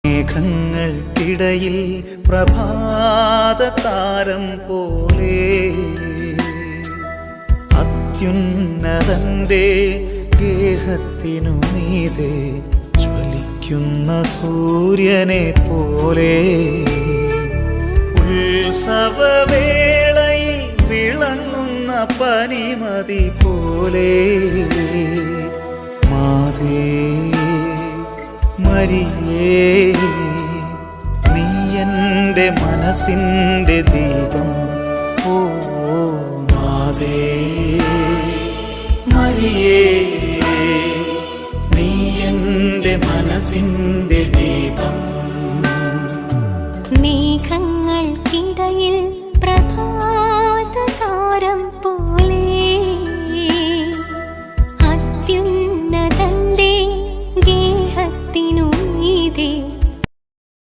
മേഘങ്ങൾക്കിടയിൽ പ്രഭാതതാരം പോലെ അത്യുന്നതന്റെ ഗേഹത്തിനു മീതെ ജ്വലിക്കുന്ന സൂര്യനെ പോലെ ഉത്സവവേളയിൽ വിളങ്ങുന്ന പനിമതി പോലെ മാതേ മരിയേ, നീ എൻ്റെ മനസ്സിൻ്റെ ദീപം. ഓ മാതേ മരിയേ, നീ എൻ്റെ മനസ്സിൻ്റെ ദീപം.